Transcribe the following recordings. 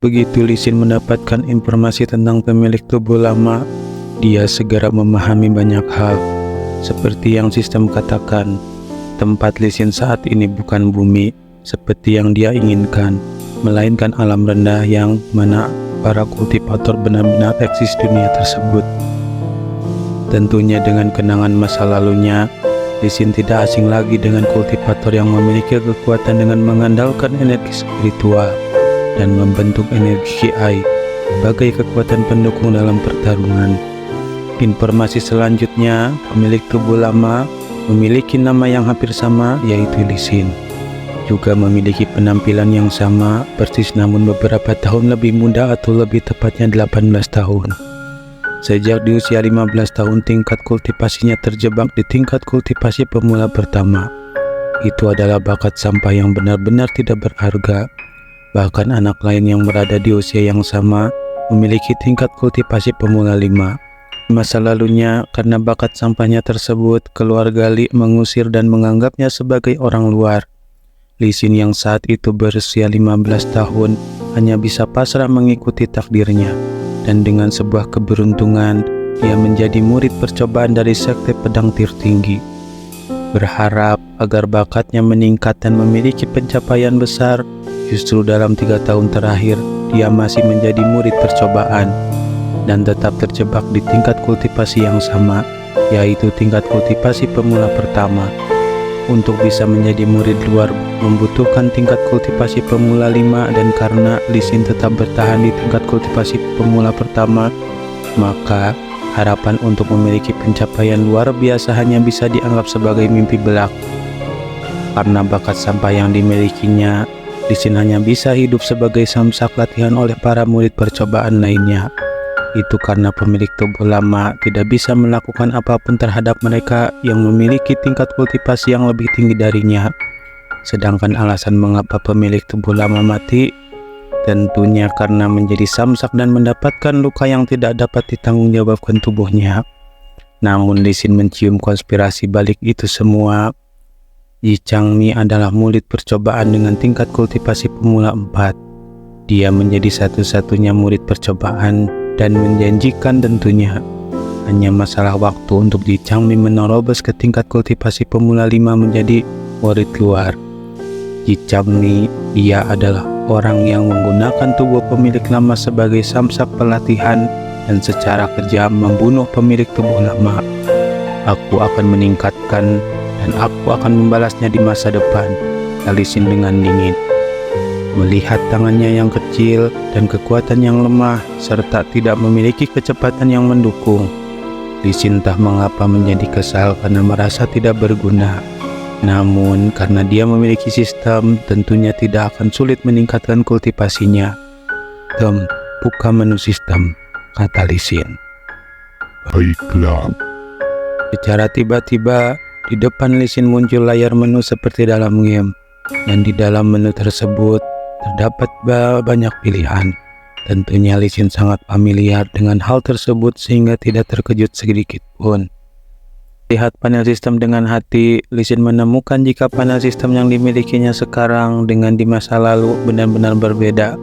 Begitu Lisin mendapatkan informasi tentang pemilik tubuh lama, dia segera memahami banyak hal. Seperti yang sistem katakan, tempat Lisin saat ini bukan bumi seperti yang dia inginkan, melainkan alam rendah yang mana para kultivator benar-benar eksis di dunia tersebut. Tentunya dengan kenangan masa lalunya, Lisin tidak asing lagi dengan kultivator yang memiliki kekuatan dengan mengandalkan energi spiritual dan membentuk energi Ki sebagai kekuatan pendukung dalam pertarungan. Informasi selanjutnya, pemilik tubuh lama memiliki nama yang hampir sama, yaitu Lisin. Juga memiliki penampilan yang sama, persis namun beberapa tahun lebih muda atau lebih tepatnya 18 tahun. Sejak di usia 15 tahun tingkat kultivasinya terjebak di tingkat kultivasi pemula pertama. Itu adalah bakat sampah yang benar-benar tidak berharga. Bahkan anak lain yang berada di usia yang sama memiliki tingkat kultivasi pemula 5. Masa lalunya, karena bakat sampahnya tersebut, keluarga Li mengusir dan menganggapnya sebagai orang luar. Lisin yang saat itu berusia 15 tahun hanya bisa pasrah mengikuti takdirnya. Dan dengan sebuah keberuntungan, ia menjadi murid percobaan dari sekte pedang tertinggi. Berharap agar bakatnya meningkat dan memiliki pencapaian besar, justru dalam 3 tahun terakhir, dia masih menjadi murid percobaan dan tetap terjebak di tingkat kultivasi yang sama, yaitu tingkat kultivasi pemula pertama. Untuk bisa menjadi murid luar membutuhkan tingkat kultivasi pemula 5, dan karena Lisin tetap bertahan di tingkat kultivasi pemula pertama, maka harapan untuk memiliki pencapaian luar biasa hanya bisa dianggap sebagai mimpi belaka. Karena bakat sampah yang dimilikinya, Lisin hanya bisa hidup sebagai samsak latihan oleh para murid percobaan lainnya. Itu karena pemilik tubuh lama tidak bisa melakukan apapun terhadap mereka yang memiliki tingkat kultivasi yang lebih tinggi darinya. Sedangkan alasan mengapa pemilik tubuh lama mati, tentunya karena menjadi samsak dan mendapatkan luka yang tidak dapat ditanggungjawabkan tubuhnya. Namun Lisin mencium konspirasi balik itu semua. Yi Changmi adalah murid percobaan dengan tingkat kultivasi pemula 4. Dia menjadi satu-satunya murid percobaan dan menjanjikan tentunya hanya masalah waktu untuk Yi Changmi menerobos ke tingkat kultivasi pemula 5 menjadi murid luar. Yi Changmi, ia adalah orang yang menggunakan tubuh pemilik lama sebagai samsak pelatihan dan secara kejam membunuh pemilik tubuh lama. Aku akan meningkatkan dan aku akan membalasnya di masa depan, Lisin dengan dingin. Melihat tangannya yang kecil dan kekuatan yang lemah serta tidak memiliki kecepatan yang mendukung, Lisin entah mengapa menjadi kesal karena merasa tidak berguna. Namun karena dia memiliki sistem, tentunya tidak akan sulit meningkatkan kultivasinya. Buka menu sistem, kata Lisin. Baiklah. Secara tiba-tiba, di depan Lisin muncul layar menu seperti dalam game, dan di dalam menu tersebut terdapat banyak pilihan. Tentunya Lisin sangat familiar dengan hal tersebut sehingga tidak terkejut sedikit pun. Lihat panel sistem dengan hati, Lisin menemukan jika panel sistem yang dimilikinya sekarang dengan di masa lalu benar-benar berbeda.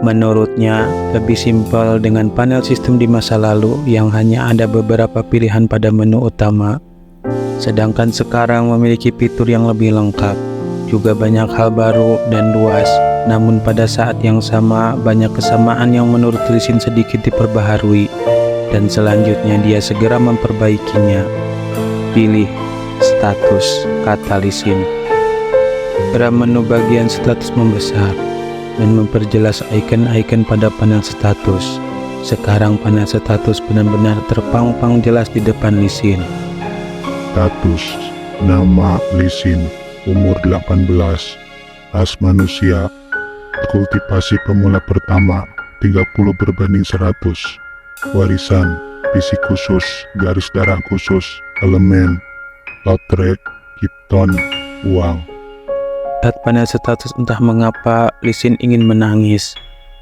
Menurutnya, lebih simpel dengan panel sistem di masa lalu yang hanya ada beberapa pilihan pada menu utama. Sedangkan sekarang memiliki fitur yang lebih lengkap, juga banyak hal baru dan luas. Namun pada saat yang sama, banyak kesamaan yang menurut Lisin sedikit diperbaharui, dan selanjutnya dia segera memperbaikinya. Pilih status, kata Lisin. Segera menu bagian status membesar dan memperjelas icon-icon pada panel status. Sekarang panel status benar-benar terpampang jelas di depan Lisin. Status, nama Lisin, umur 18, ras manusia, kultivasi pemula pertama, 30/100, warisan, fisik khusus, garis darah khusus, elemen, lotrek, Krypton, uang. Saat panel status entah mengapa Lisin ingin menangis,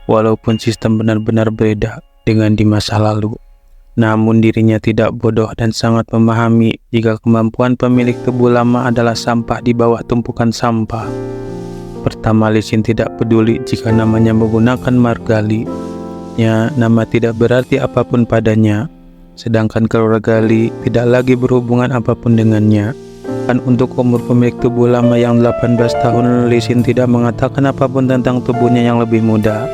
walaupun sistem benar-benar beda dengan di masa lalu. Namun dirinya tidak bodoh dan sangat memahami jika kemampuan pemilik tubuh lama adalah sampah di bawah tumpukan sampah. Pertama, Lisin tidak peduli jika namanya menggunakan margali. Nama tidak berarti apapun padanya. Sedangkan keluarga Li tidak lagi berhubungan apapun dengannya. Kan untuk umur pemilik tubuh lama yang 18 tahun, Lisin tidak mengatakan apapun tentang tubuhnya yang lebih muda.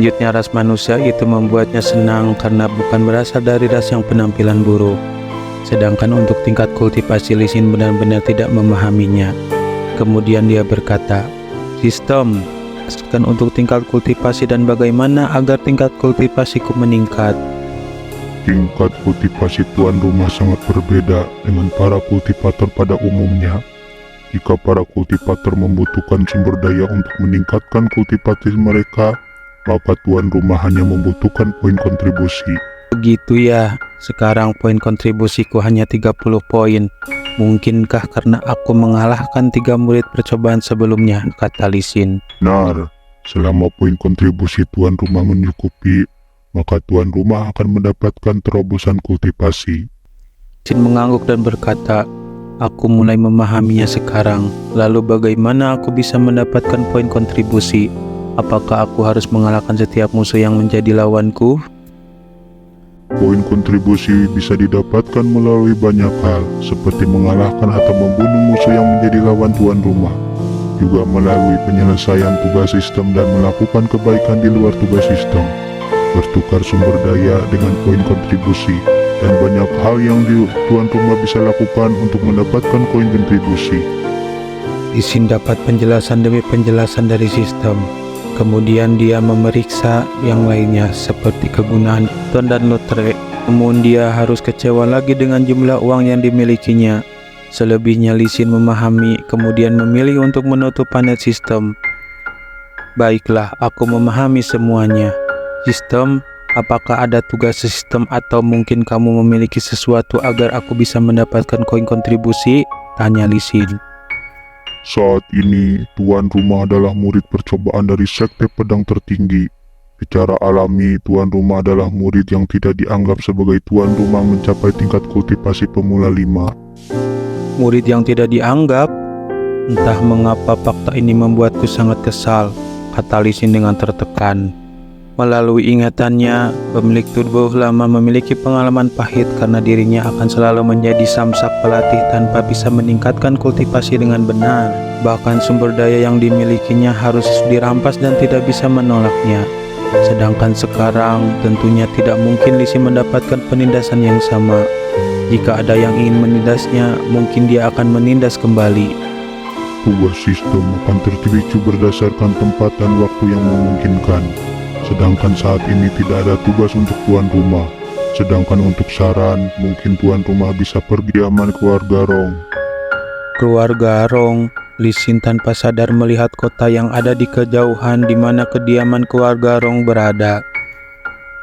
Lanjutnya, ras manusia itu membuatnya senang karena bukan berasal dari ras yang penampilan buruk. Sedangkan untuk tingkat kultivasi, Lisin benar-benar tidak memahaminya. Kemudian dia berkata, "Sistem, jelaskan untuk tingkat kultivasi dan bagaimana agar tingkat kultivasiku meningkat." Tingkat kultivasi tuan rumah sangat berbeda dengan para kultivator pada umumnya. Jika para kultivator membutuhkan sumber daya untuk meningkatkan kultivasi mereka, maka tuan rumah hanya membutuhkan poin kontribusi. Begitu ya, sekarang poin kontribusiku hanya 30 poin. Mungkinkah karena aku mengalahkan 3 murid percobaan sebelumnya, kata Lisin. Benar, selama poin kontribusi tuan rumah mencukupi, maka tuan rumah akan mendapatkan terobosan kultivasi. Lisin mengangguk dan berkata, "Aku mulai memahaminya sekarang. Lalu bagaimana aku bisa mendapatkan poin kontribusi? Apakah aku harus mengalahkan setiap musuh yang menjadi lawanku?" Poin kontribusi bisa didapatkan melalui banyak hal, seperti mengalahkan atau membunuh musuh yang menjadi lawan tuan rumah. Juga melalui penyelesaian tugas sistem dan melakukan kebaikan di luar tugas sistem. Bertukar sumber daya dengan poin kontribusi, dan banyak hal yang tuan rumah bisa lakukan untuk mendapatkan poin kontribusi. Lisin dapat penjelasan demi penjelasan dari sistem. Kemudian dia memeriksa yang lainnya seperti kegunaan ton dan lotre. Namun dia harus kecewa lagi dengan jumlah uang yang dimilikinya. Selebihnya Lisin memahami, kemudian memilih untuk menutup panel sistem. "Baiklah, aku memahami semuanya. Sistem, apakah ada tugas sistem atau mungkin kamu memiliki sesuatu agar aku bisa mendapatkan koin kontribusi?" tanya Lisin. Saat ini, tuan rumah adalah murid percobaan dari sekte pedang tertinggi. Secara alami, tuan rumah adalah murid yang tidak dianggap sebagai tuan rumah mencapai tingkat kultivasi pemula 5. Murid yang tidak dianggap? Entah mengapa fakta ini membuatku sangat kesal, kata Lisin dengan tertekan. Melalui ingatannya, pemilik tubuh lama memiliki pengalaman pahit karena dirinya akan selalu menjadi samsak pelatih tanpa bisa meningkatkan kultivasi dengan benar. Bahkan sumber daya yang dimilikinya harus dirampas dan tidak bisa menolaknya. Sedangkan sekarang tentunya tidak mungkin Lisin mendapatkan penindasan yang sama. Jika ada yang ingin menindasnya, mungkin dia akan menindas kembali. Tugas sistem akan terpicu berdasarkan tempat dan waktu yang memungkinkan. Sedangkan saat ini tidak ada tugas untuk tuan rumah. Sedangkan untuk saran, mungkin tuan rumah bisa pergi aman keluarga Rong. Keluarga Rong. Lisin tanpa sadar melihat kota yang ada di kejauhan di mana kediaman keluarga Rong berada.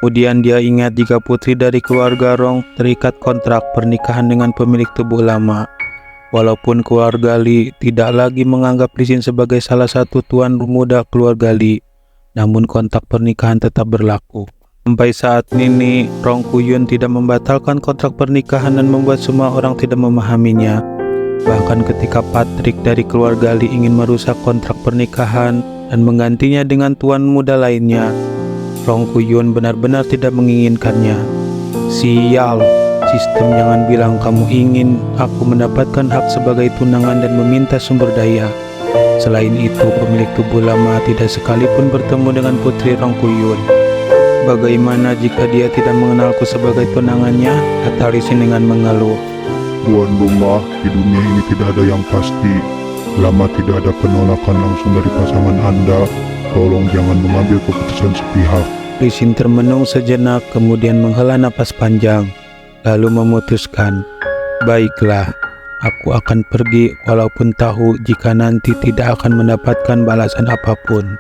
Kemudian dia ingat jika putri dari keluarga Rong terikat kontrak pernikahan dengan pemilik tubuh lama. Walaupun keluarga Li tidak lagi menganggap Lisin sebagai salah satu tuan muda keluarga Li, namun kontrak pernikahan tetap berlaku. Sampai saat ini, Rong Kuyun tidak membatalkan kontrak pernikahan dan membuat semua orang tidak memahaminya. Bahkan ketika Patrick dari keluarga Li ingin merusak kontrak pernikahan dan menggantinya dengan tuan muda lainnya, Rong Kuyun benar-benar tidak menginginkannya. Sial, sistem jangan bilang kamu ingin aku mendapatkan hak sebagai tunangan dan meminta sumber daya. Selain itu, pemilik tubuh lama tidak sekalipun bertemu dengan putri Rong Kuyun. Bagaimana jika dia tidak mengenalku sebagai tunangannya? Kata Lisin dengan mengeluh. Tuan rumah, di dunia ini tidak ada yang pasti. Lama tidak ada penolakan langsung dari pasangan Anda. Tolong jangan mengambil keputusan sepihak. Lisin termenung sejenak, kemudian menghela napas panjang, lalu memutuskan, "Baiklah, aku akan pergi walaupun tahu jika nanti tidak akan mendapatkan balasan apapun."